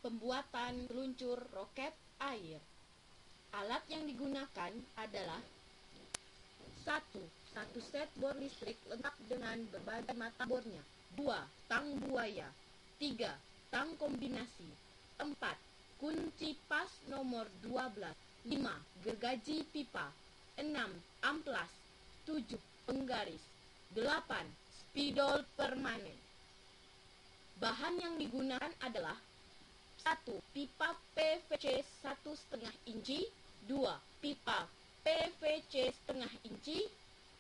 Pembuatan peluncur roket air. Alat yang digunakan adalah satu set bor listrik lengkap dengan berbagai mata bornya. 2. Tang buaya. 3. Tang kombinasi. 4. Kunci pas nomor 12. 5. Gergaji pipa. 6. Amplas. 7. Penggaris. 8. Spidol permanen. Bahan yang digunakan adalah 1. Pipa PVC 1,5 inci. 2. Pipa PVC setengah inci.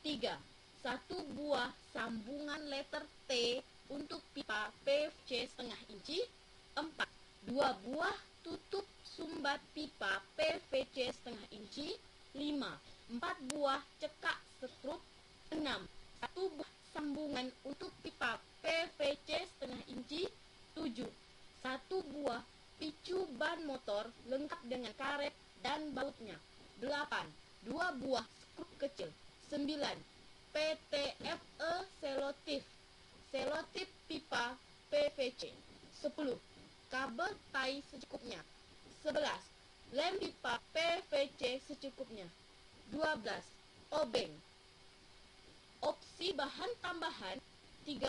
3. 1 buah sambungan letter T untuk pipa PVC setengah inci. 4. 2 buah tutup sumbat pipa PVC setengah inci. 5. 4 buah cekak skrup. 6. 1 buah sambungan untuk pipa PVC setengah inci. 7. 1 buah picu ban motor lengkap dengan karet dan bautnya. 8. 2 buah skrup kecil. 9. PTFE selotip pipa PVC. 10. Kabel tai secukupnya. 11. Lem pipa PVC secukupnya. 12. Obeng. Opsi bahan tambahan 13.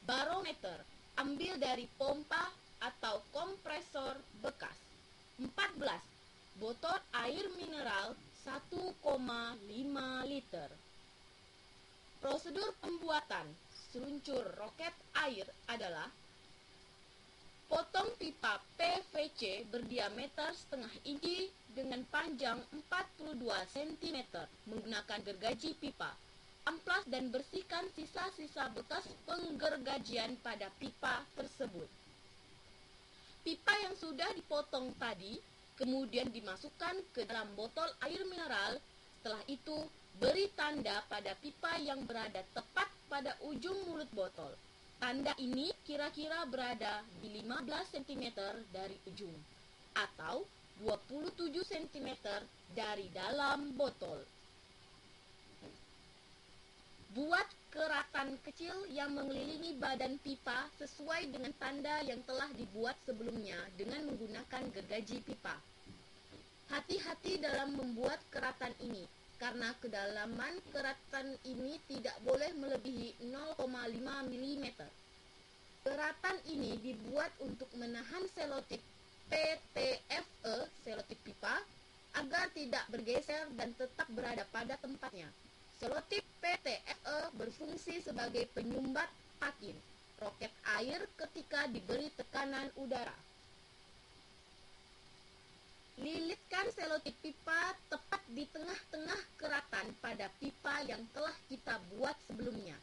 Barometer, ambil dari pompa atau kompresor bekas. 14. Botol air mineral 1,5 liter. Prosedur pembuatan seluncur roket air adalah: potong pipa PVC berdiameter setengah inci dengan panjang 42 cm menggunakan gergaji pipa. Amplas dan bersihkan sisa-sisa bekas penggergajian pada pipa tersebut. Pipa yang sudah dipotong tadi kemudian dimasukkan ke dalam botol air mineral. Setelah itu, beri tanda pada pipa yang berada tepat pada ujung mulut botol. Tanda ini kira-kira berada di 15 cm dari ujung atau 27 cm dari dalam botol. Buat keratan kecil yang mengelilingi badan pipa sesuai dengan tanda yang telah dibuat sebelumnya dengan menggunakan gergaji pipa. Hati-hati dalam membuat keratan ini, karena kedalaman keratan ini tidak boleh melebihi 0,5 mm. Keratan ini dibuat untuk menahan selotip PTFE, selotip pipa, agar tidak bergeser dan tetap berada pada tempatnya. Selotip PTFE berfungsi sebagai penyumbat pakin roket air ketika diberi tekanan udara. Lilitkan selotip pipa tepat di tengah-tengah keratan pada pipa yang telah kita buat sebelumnya.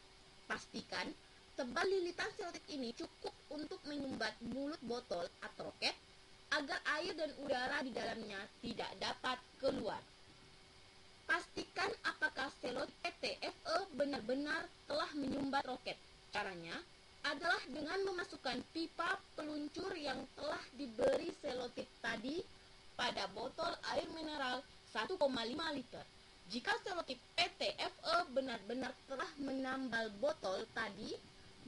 Pastikan tebal lilitan selotip ini cukup untuk menyumbat mulut botol atau roket agar air dan udara di dalamnya tidak dapat keluar. Pastikan apakah selotip PTFE benar-benar telah menyumbat roket. Caranya adalah dengan memasukkan pipa peluncur yang telah diberi selotip tadi pada botol air mineral 1,5 liter. Jika selotip PTFE benar-benar telah menambal botol tadi,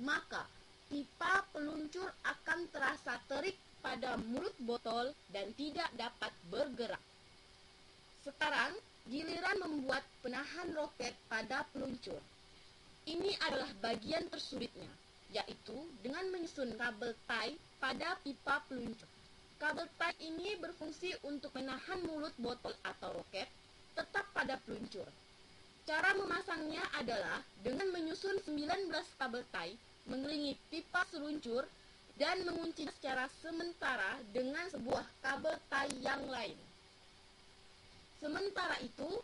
maka pipa peluncur akan terasa terik pada mulut botol dan tidak dapat bergerak. Sekarang, giliran membuat penahan roket pada peluncur. Ini adalah bagian tersulitnya, yaitu dengan menyusun kabel tie pada pipa peluncur. Kabel tie ini berfungsi untuk menahan mulut botol atau roket tetap pada peluncur. Cara memasangnya adalah dengan menyusun 19 kabel tie mengelilingi pipa seluncur dan menguncinya secara sementara dengan sebuah kabel tie yang lain. Sementara itu,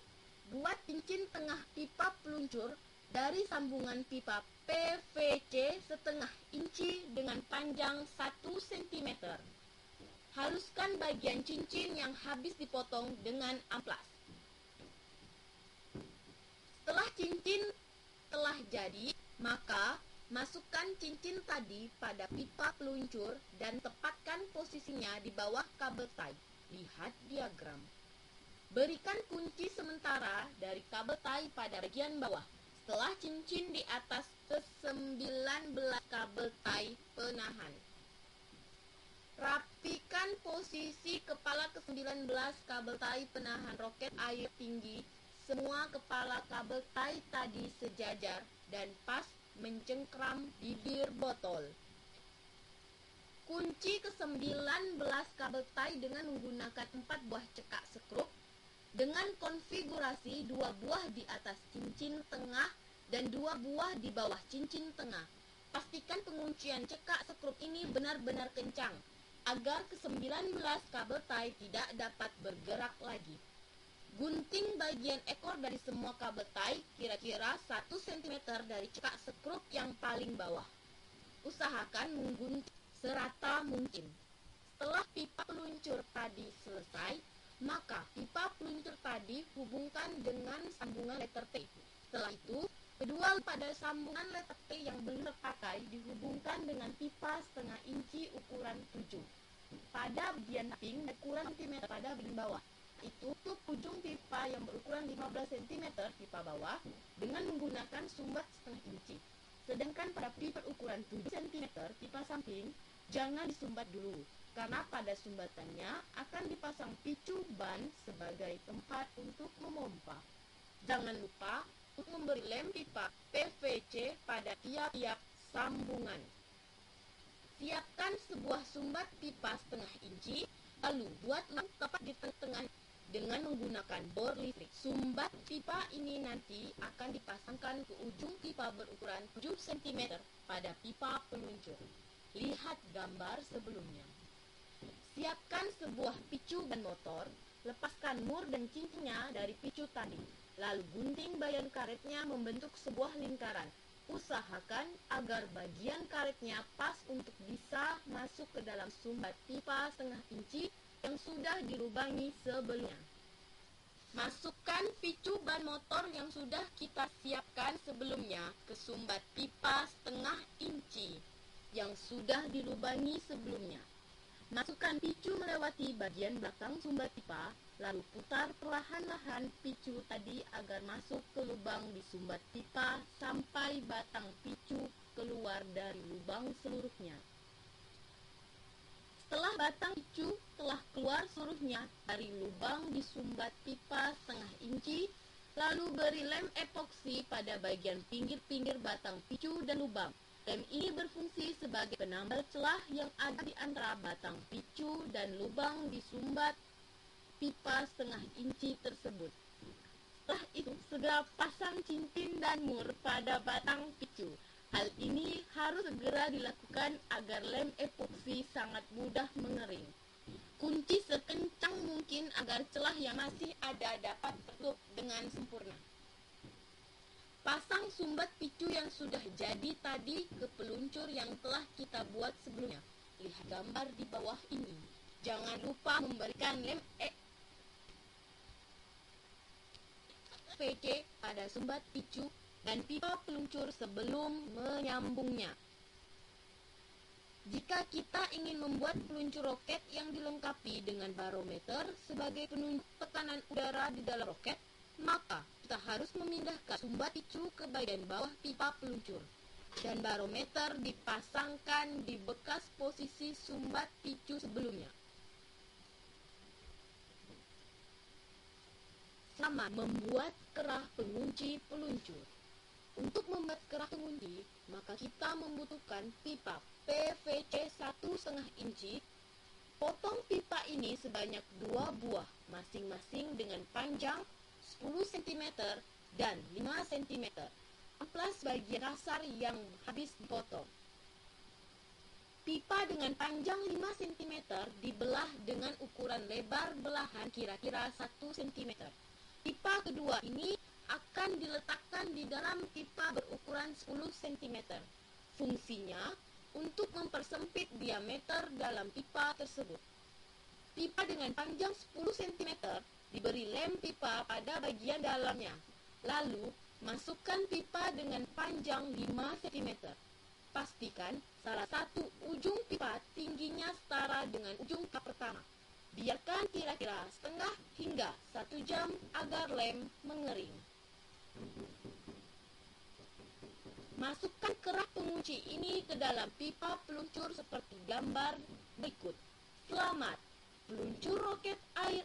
buat cincin tengah pipa peluncur dari sambungan pipa PVC setengah inci dengan panjang 1 cm. Haluskan bagian cincin yang habis dipotong dengan amplas. Setelah cincin telah jadi, maka masukkan cincin tadi pada pipa peluncur dan tepatkan posisinya di bawah kabel tie. Lihat diagram. Berikan kunci sementara dari kabel tie pada bagian bawah. Setelah cincin di atas ke-19 kabel tie penahan. Rapikan posisi kepala ke-19 kabel tai penahan roket air tinggi, semua kepala kabel tai tadi sejajar dan pas mencengkram bibir botol. Kunci ke-19 kabel tai dengan menggunakan 4 buah cekak skrup dengan konfigurasi 2 buah di atas cincin tengah dan 2 buah di bawah cincin tengah. Pastikan penguncian cekak skrup ini benar-benar kencang agar ke-19 kabel tai tidak dapat bergerak lagi. Gunting bagian ekor dari semua kabel tai kira-kira 1 cm dari cekak skrup yang paling bawah. Usahakan menggunting serata mungkin. Setelah pipa peluncur tadi selesai, maka pipa peluncur tadi hubungkan dengan sambungan letter T. Setelah itu, kedua pada sambungan letter T yang belum terpakai dihubungkan dengan pipa setengah inci ukuran 7 pada bagian samping dan ukuran cm pada bagian bawah. Itu tutup ujung pipa yang berukuran 15 cm pipa bawah dengan menggunakan sumbat setengah inci. Sedangkan pada pipa berukuran 7 cm pipa samping jangan disumbat dulu, karena pada sumbatannya akan dipasang picu ban sebagai tempat untuk memompa. Jangan lupa untuk memberi lem pipa PVC pada tiap-tiap sambungan. Siapkan sebuah sumbat pipa setengah inci, lalu buat lem tepat di tengah-tengah dengan menggunakan bor listrik. Sumbat pipa ini nanti akan dipasangkan ke ujung pipa berukuran 7 cm pada pipa peluncur. Lihat gambar sebelumnya. Siapkan sebuah picu ban motor, lepaskan mur dan cincinnya dari picu tadi. Lalu gunting bagian karetnya membentuk sebuah lingkaran. Usahakan agar bagian karetnya pas untuk bisa masuk ke dalam sumbat pipa setengah inci yang sudah dilubangi sebelumnya. Masukkan picu ban motor yang sudah kita siapkan sebelumnya ke sumbat pipa setengah inci yang sudah dilubangi sebelumnya. Masukkan picu melewati bagian belakang sumbat pipa, lalu putar perlahan-lahan picu tadi agar masuk ke lubang di sumbat pipa sampai batang picu keluar dari lubang seluruhnya. Setelah batang picu telah keluar seluruhnya dari lubang di sumbat pipa setengah inci, lalu beri lem epoksi pada bagian pinggir-pinggir batang picu dan lubang. Lem ini berfungsi sebagai penambal celah yang ada di antara batang picu dan lubang di sumbat pipa setengah inci tersebut. Setelah itu, segera pasang cincin dan mur pada batang picu. Hal ini harus segera dilakukan agar lem epoksi sangat mudah mengering. Kunci sekencang mungkin agar celah yang masih ada dapat tertutup dengan sempurna. Pasang sumbat picu yang sudah jadi tadi ke peluncur yang telah kita buat sebelumnya. Lihat gambar di bawah ini. Jangan lupa memberikan lem PVC pada sumbat picu dan pipa peluncur sebelum menyambungnya. Jika kita ingin membuat peluncur roket yang dilengkapi dengan barometer sebagai penunjuk tekanan udara di dalam roket, maka kita harus memindahkan sumbat picu ke bagian bawah pipa peluncur dan barometer dipasangkan di bekas posisi sumbat picu sebelumnya. Sama membuat kerah pengunci peluncur. Untuk membuat kerah pengunci, maka kita membutuhkan pipa PVC 1,5 inci. Potong pipa ini sebanyak 2 buah, masing-masing dengan panjang 10 cm dan 5 cm. Amplas bagian dasar yang habis dipotong. Pipa dengan panjang 5 cm dibelah dengan ukuran lebar belahan kira-kira 1 cm. Pipa kedua ini akan diletakkan di dalam pipa berukuran 10 cm. Fungsinya untuk mempersempit diameter dalam pipa tersebut. Pipa dengan panjang 10 cm diberi lem pipa pada bagian dalamnya. Lalu, masukkan pipa dengan panjang 5 cm. Pastikan salah satu ujung pipa tingginya setara dengan ujung pipa pertama. Biarkan kira-kira setengah hingga 1 jam agar lem mengering. Masukkan kerah pengunci ini ke dalam pipa peluncur seperti gambar berikut. Selamat peluncur roket air